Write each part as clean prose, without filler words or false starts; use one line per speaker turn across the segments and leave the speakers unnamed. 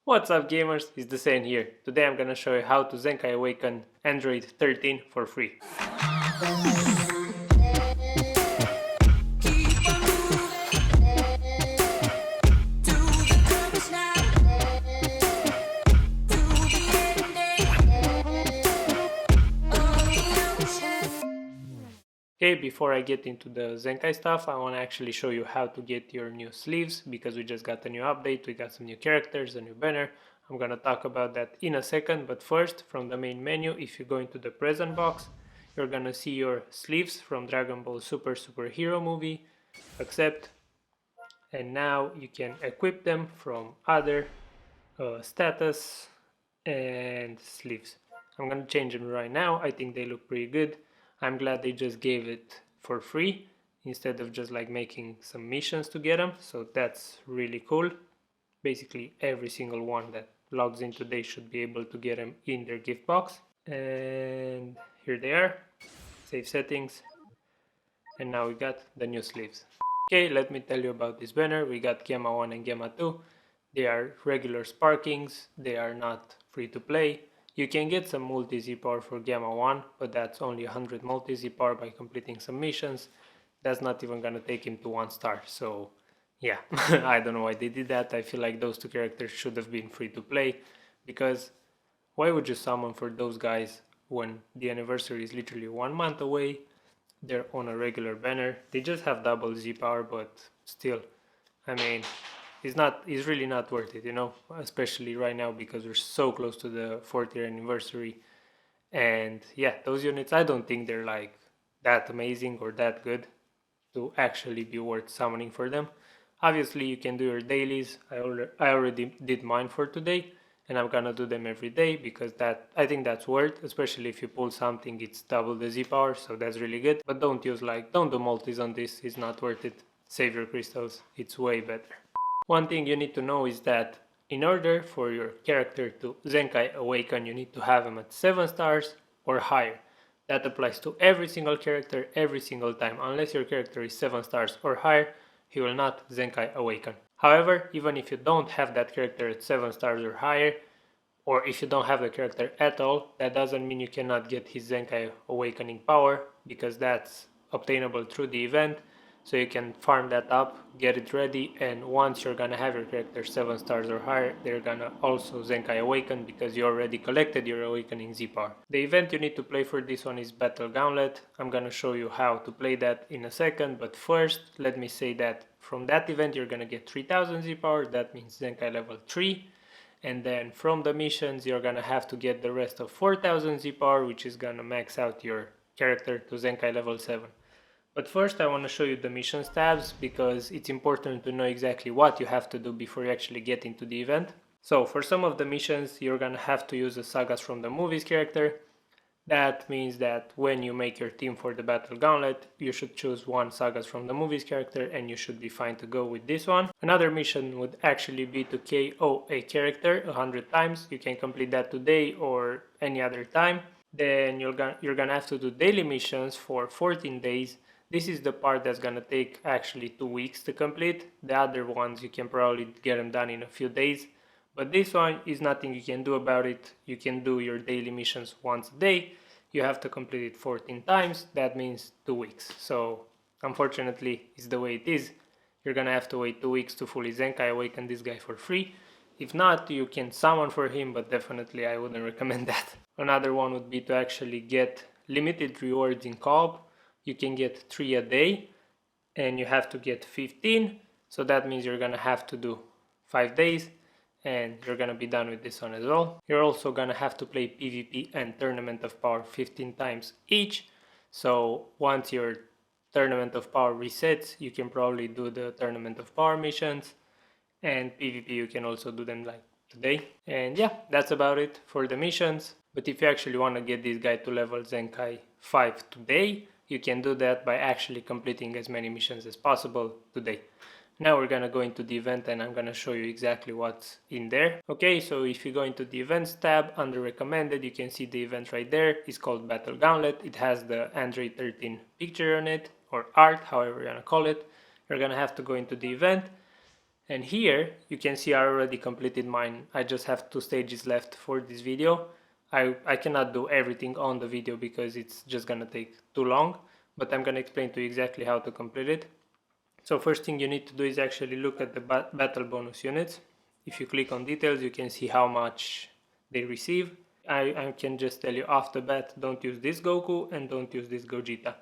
What's up gamers, it's TheSaiyan here. Today I'm gonna show you how to ZENKAI Awaken Android 13 for free. Okay, before I get into the ZENKAI stuff, I wanna actually show you how to get your new sleeves because we just got a new update, we got some new characters, a new banner. I'm gonna talk about that in a second, but first, from the main menu, if you go into the present box, you're gonna see your sleeves from Dragon Ball Super Hero movie, accept, and now you can equip them from other status and sleeves. I'm gonna change them right now. I think they look pretty good. I'm glad they just gave it for free instead of just like making some missions to get them, so that's really cool. Basically every single one that logs in today should be able to get them in their gift box. And here they are. Save settings, and now we got the new sleeves. Okay, let me tell you about this banner. We got Gamma 1 and Gamma 2. They are regular sparkings, they are not free to play. You can get some multi-Z power for Gamma 1, but that's only 100 multi-Z power by completing some missions. That's not even gonna take him to 1 star, so yeah, I don't know why they did that. I feel like those two characters should have been free to play, because why would you summon for those guys when the anniversary is literally 1 month away? They're on a regular banner. They just have double Z power, but still, I mean, it's really not worth it, you know, especially right now because we're so close to the 4th year anniversary. And yeah, those units, I don't think they're like that amazing or that good to actually be worth summoning for them. Obviously, you can do your dailies. I already did mine for today, and I'm gonna do them every day because I think that's worth, especially if you pull something, it's double the Z power, so that's really good. But don't do multis on this, it's not worth it. Save your crystals, it's way better. One thing you need to know is that in order for your character to Zenkai Awaken, you need to have him at 7 stars or higher. That applies to every single character every single time. Unless your character is 7 stars or higher, he will not Zenkai Awaken. However, even if you don't have that character at 7 stars or higher, or if you don't have the character at all, that doesn't mean you cannot get his Zenkai Awakening power, because that's obtainable through the event. So you can farm that up, get it ready, and once you're gonna have your character 7 stars or higher, they're gonna also Zenkai Awaken because you already collected your Awakening Z power. The event you need to play for this one is Battle Gauntlet. I'm gonna show you how to play that in a second, but first let me say that from that event you're gonna get 3000 Z power, that means Zenkai level 3. And then from the missions you're gonna have to get the rest of 4000 Z power, which is gonna max out your character to Zenkai level 7. But first I want to show you the missions tabs because it's important to know exactly what you have to do before you actually get into the event. So for some of the missions you're gonna have to use the sagas from the movies character. That means that when you make your team for the Battle Gauntlet, you should choose one Sagas from the movies character and you should be fine to go with this one. Another mission would actually be to KO a character 100 times. You can complete that today or any other time. Then you're gonna have to do daily missions for 14 days. This is the part that's gonna take actually 2 weeks to complete. The other ones you can probably get them done in a few days. But this one is nothing you can do about it. You can do your daily missions once a day. You have to complete it 14 times. That means 2 weeks. So unfortunately, it's the way it is. You're gonna have to wait 2 weeks to fully Zenkai Awaken this guy for free. If not, you can summon for him, but definitely I wouldn't recommend that. Another one would be to actually get limited rewards in co-op. You can get 3 a day and you have to get 15. So that means you're gonna have to do 5 days and you're gonna be done with this one as well. You're also gonna have to play PvP and Tournament of Power 15 times each. So once your Tournament of Power resets, you can probably do the Tournament of Power missions, and PvP you can also do them like today. And yeah, that's about it for the missions. But if you actually want to get this guy to level Zenkai 5 today, you can do that by actually completing as many missions as possible today. Now we're gonna go into the event and I'm gonna show you exactly what's in there. Okay, so if you go into the events tab under recommended, you can see the event right there. It's called Battle Gauntlet. It has the Android 13 picture on it, or art, however you wanna call it. You're gonna have to go into the event And here you can see I already completed mine. I just have 2 stages left for this video. I cannot do everything on the video because it's just gonna take too long, but I'm gonna explain to you exactly how to complete it. So first thing you need to do is actually look at the battle bonus units. If you click on details, you can see how much they receive. I can just tell you off the bat, don't use this Goku and don't use this Gogeta.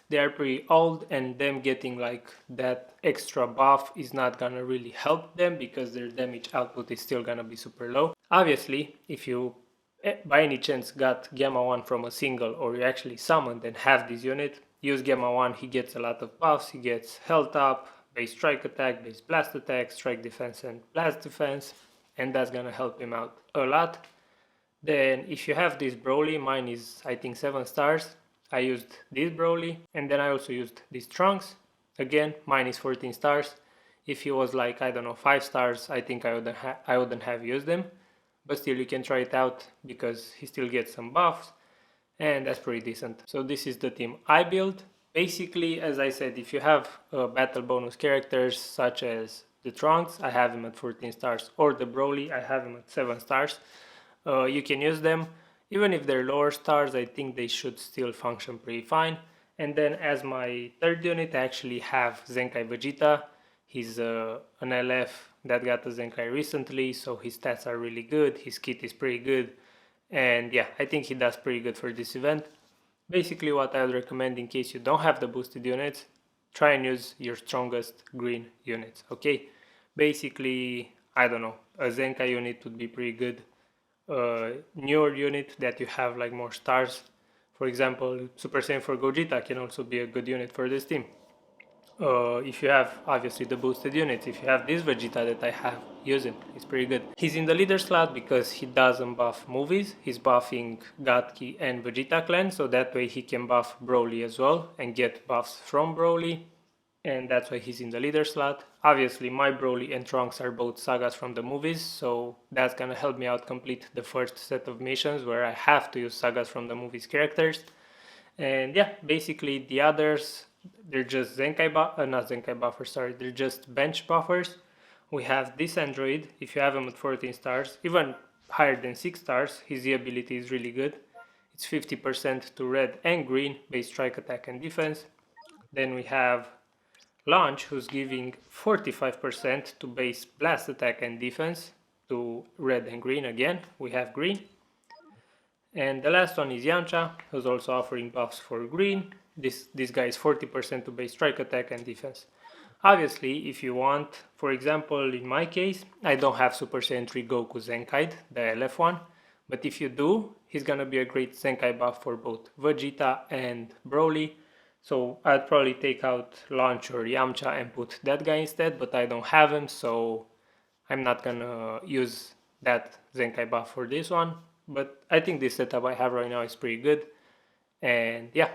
They are pretty old, and them getting like that extra buff is not gonna really help them because their damage output is still gonna be super low. Obviously, if you by any chance got Gamma 1 from a single, or you actually summoned and have this unit, use Gamma 1, he gets a lot of buffs. He gets health up, base strike attack, base blast attack, strike defense and blast defense, and that's gonna help him out a lot. Then if you have this Broly, mine is I think 7 stars. I used this Broly, and then I also used this Trunks. Again, mine is 14 stars. If he was like, I don't know, 5 stars, I think I wouldn't have used them. But still, you can try it out because he still gets some buffs, and that's pretty decent. So this is the team I built. Basically, as I said, if you have battle bonus characters such as the Trunks, I have him at 14 stars, or the Broly, I have him at 7 stars. You can use them. Even if they're lower stars, I think they should still function pretty fine. And then as my third unit, I actually have Zenkai Vegeta. He's an LF that got a Zenkai recently, so his stats are really good. His kit is pretty good. And yeah, I think he does pretty good for this event. Basically what I would recommend in case you don't have the boosted units, try and use your strongest green units, okay? Basically, I don't know, a Zenkai unit would be pretty good. Newer unit that you have like more stars. For example, Super Saiyan for Gogeta can also be a good unit for this team. If you have obviously the boosted units, if you have this Vegeta that I have, use him, he's pretty good. He's in the leader slot because he doesn't buff movies, he's buffing Gatki and Vegeta clan, so that way he can buff Broly as well and get buffs from Broly, and that's why he's in the leader slot. Obviously my Broly and Trunks are both sagas from the movies, so that's gonna help me out complete the first set of missions where I have to use sagas from the movies characters. And yeah, basically the others, they're just not Zenkai buffers, sorry, they're just bench buffers. We have this android. If you have him at 14 stars, even higher than 6 stars, his Z ability is really good. It's 50% to red and green, base strike attack and defense. Then we have Launch, who's giving 45% to base blast attack and defense to red and green again. We have green. And the last one is Yamcha, who's also offering buffs for green. This guy is 40% to base strike attack and defense. Obviously, if you want, for example, in my case, I don't have Super Saiyan 3 Goku Zenkai, the LF one. But if you do, he's gonna be a great Zenkai buff for both Vegeta and Broly. So I'd probably take out Launch or Yamcha and put that guy instead, but I don't have him, so I'm not gonna use that Zenkai buff for this one. But I think this setup I have right now is pretty good. And yeah,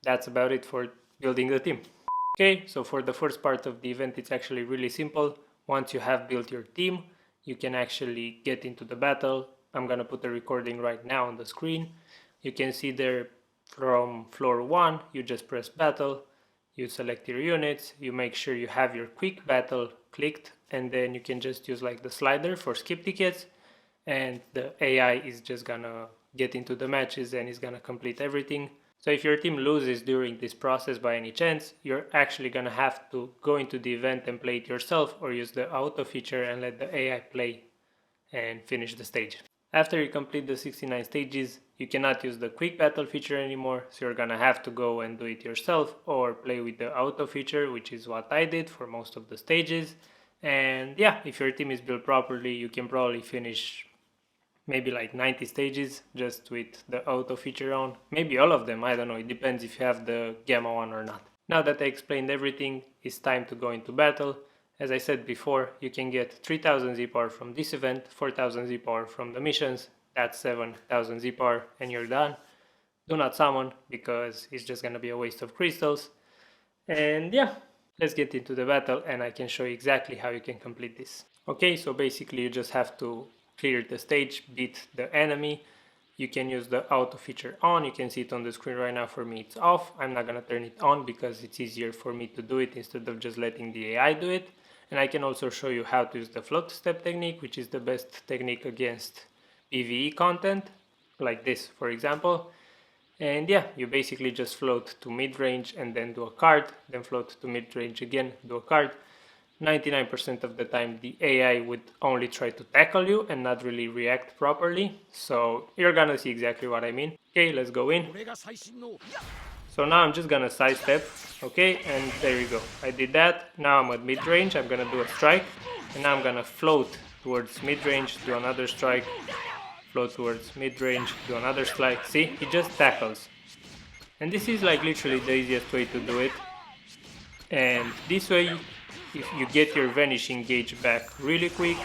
that's about it for building the team. Okay, so for the first part of the event, it's actually really simple. Once you have built your team, you can actually get into the battle. I'm gonna put the recording right now on the screen. You can see there from floor 1, you just press battle, you select your units, you make sure you have your quick battle clicked, and then you can just use like the slider for skip tickets, and the AI is just gonna get into the matches and is gonna complete everything. So if your team loses during this process by any chance, you're actually gonna have to go into the event and play it yourself, or use the auto feature and let the AI play and finish the stage. After you complete the 69 stages, you cannot use the quick battle feature anymore, so you're gonna have to go and do it yourself or play with the auto feature, which is what I did for most of the stages. And yeah, if your team is built properly, you can probably finish maybe like 90 stages just with the auto feature on. Maybe all of them, I don't know, it depends if you have the Gamma 1 or not. Now that I explained everything, it's time to go into battle. As I said before, you can get 3000 Z power from this event, 4000 Z power from the missions, that's 7000 Z power and you're done. Do not summon because it's just gonna be a waste of crystals. And yeah, let's get into the battle and I can show you exactly how you can complete this. Okay, so basically you just have to clear the stage, beat the enemy. You can use the auto feature on, you can see it on the screen right now. For me it's off. I'm not gonna turn it on because it's easier for me to do it instead of just letting the AI do it. And I can also show you how to use the float step technique, which is the best technique against PvE content, like this for example. And yeah, you basically just float to mid-range and then do a card, then float to mid-range again, do a card. 99% of the time the AI would only try to tackle you and not really react properly, so you're gonna see exactly what I mean. Okay, let's go in. So now I'm just gonna sidestep, okay, and there you go. I did that. Now I'm at mid-range, I'm gonna do a strike, and now I'm gonna float towards mid-range, do another strike, float towards mid-range, do another strike. See, he just tackles. And this is like literally the easiest way to do it. And this way, if you get your vanishing gauge back really quick,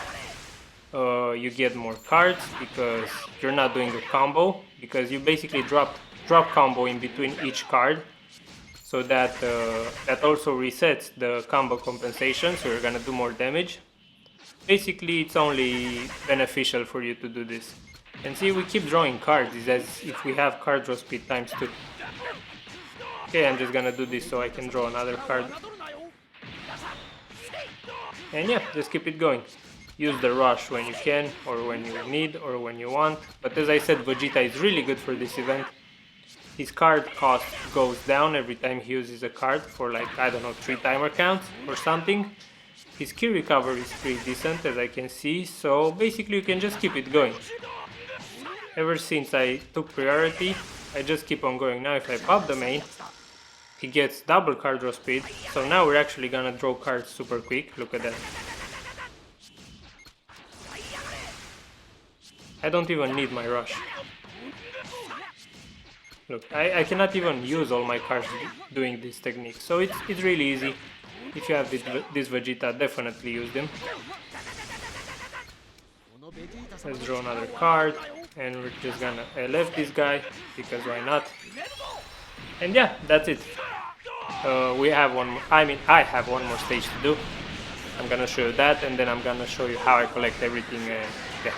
you get more cards because you're not doing a combo, because you basically drop combo in between each card, so that that also resets the combo compensation, so you're gonna do more damage. Basically, it's only beneficial for you to do this. And see, we keep drawing cards, it's as if we have card draw speed times 2. Okay, I'm just gonna do this so I can draw another card. And yeah, just keep it going. Use the rush when you can, or when you need, or when you want. But as I said, Vegeta is really good for this event. His card cost goes down every time he uses a card for like, I don't know, 3 timer counts or something. His key recovery is pretty decent, as I can see, so basically you can just keep it going. Ever since I took priority, I just keep on going. Now if I pop the main, he gets double card draw speed, so now we're actually gonna draw cards super quick. Look at that. I don't even need my rush. Look, I cannot even use all my cards doing this technique, so it's really easy. If you have this Vegeta, definitely use them. Let's draw another card, and we're just gonna LF this guy, because why not? And yeah, that's it. We have one more, I have one more stage to do. I'm gonna show you that, and then I'm gonna show you how I collect everything. Yeah.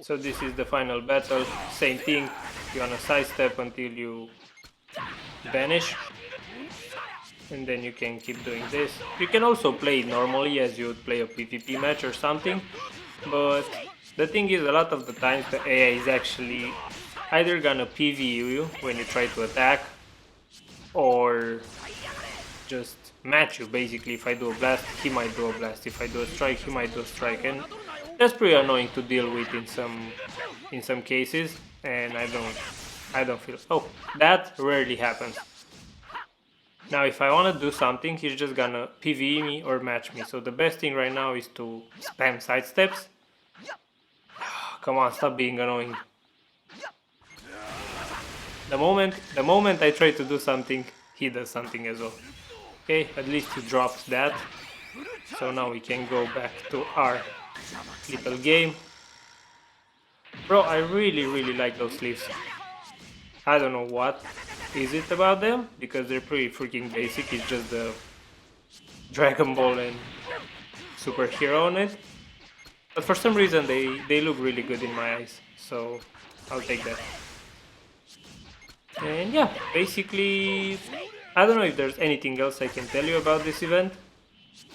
So this is the final battle. Same thing. You wanna sidestep until you vanish, and then you can keep doing this. You can also play it normally as you would play a PvP match or something, but the thing is, a lot of the times the AI is actually either gonna PV you when you try to attack, or just match you. Basically, if I do a blast, he might do a blast. If I do a strike, he might do a strike, and that's pretty annoying to deal with in some cases. And I don't feel. Oh, that rarely happens. Now, if I want to do something, he's just gonna PvE me or match me. So the best thing right now is to spam sidesteps. Come on, stop being annoying. The moment I try to do something, he does something as well. Okay, at least he drops that. So now we can go back to our little game. Bro, I really like those sleeves. I don't know what is it about them, because they're pretty freaking basic. It's just the Dragon Ball and superhero on it. But for some reason they look really good in my eyes, so I'll take that. And yeah, basically, I don't know if there's anything else I can tell you about this event.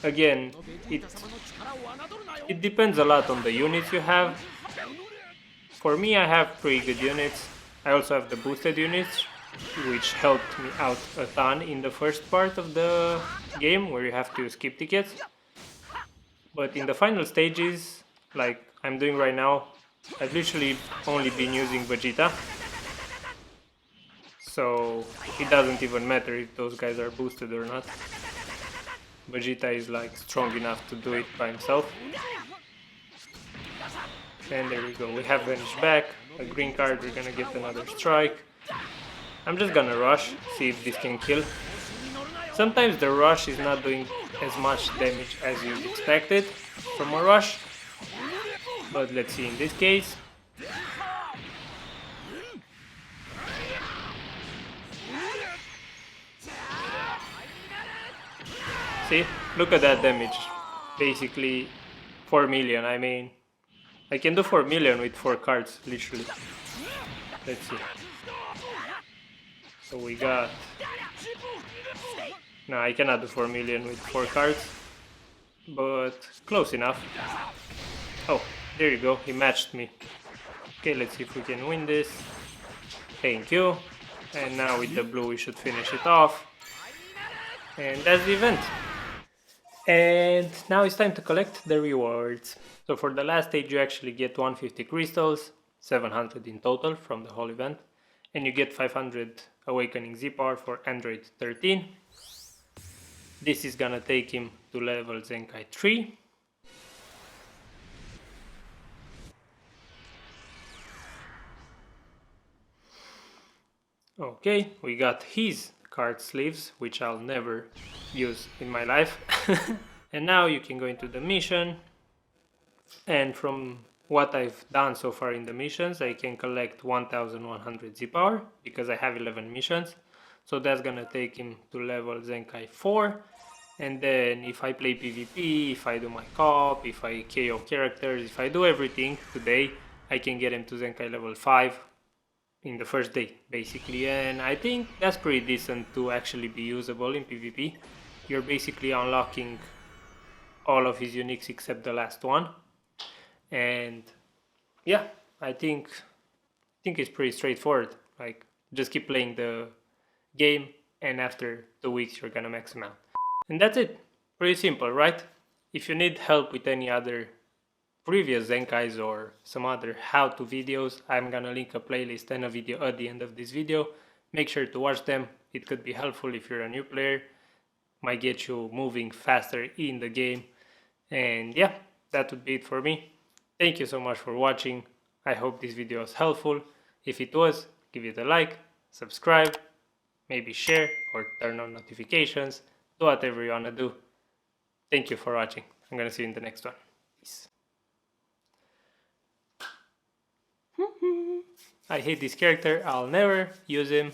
Again, it depends a lot on the units you have. For me, I have pretty good units. I also have the boosted units, which helped me out a ton in the first part of the game, where you have to skip tickets. But in the final stages, like I'm doing right now, I've literally only been using Vegeta. So it doesn't even matter if those guys are boosted or not. Vegeta is like strong enough to do it by himself. And there we go, we have Vanish back, a green card, we're gonna get another strike. I'm just gonna rush, see if this can kill. Sometimes the rush is not doing as much damage as you'd expected from a rush. But let's see in this case. See, look at that damage. Basically 4 million, I mean, I can do 4 million with 4 cards, literally. Let's see. So we got... No, I cannot do 4 million with 4 cards. but close enough. Oh, there you go, he matched me. Okay, let's see if we can win this. Thank you. And now with the blue we should finish it off. And that's the event. And now it's time to collect the rewards. So for the last stage you actually get 150 crystals, 700 in total from the whole event. And you get 500 awakening Z power for Android 13. This is gonna take him to level Zenkai 3. Okay, we got his card sleeves, which I'll never use in my life. And now you can go into the mission, and from what I've done so far in the missions, I can collect 1100 Z power because I have 11 missions. So that's gonna take him to level Zenkai 4. And then if I play PvP, if I do my co-op, if I KO characters, if I do everything today, I can get him to Zenkai level 5 in the first day, basically. And I think that's pretty decent to actually be usable in PvP. You're basically unlocking all of his uniques except the last one. And yeah, I think it's pretty straightforward. Like, just keep playing the game, and after 2 weeks you're gonna max him out. And that's it. Pretty simple, right? If you need help with any other previous Zenkais or some other how-to videos, I'm gonna link a playlist and a video at the end of this video. Make sure to watch them. It could be helpful if you're a new player. Might get you moving faster in the game. And yeah, that would be it for me. Thank you so much for watching. I hope this video was helpful. If it was, give it a like, subscribe, maybe share or turn on notifications. Do whatever you wanna do. Thank you for watching. I'm gonna see you in the next one. Peace. I hate this character, I'll never use him.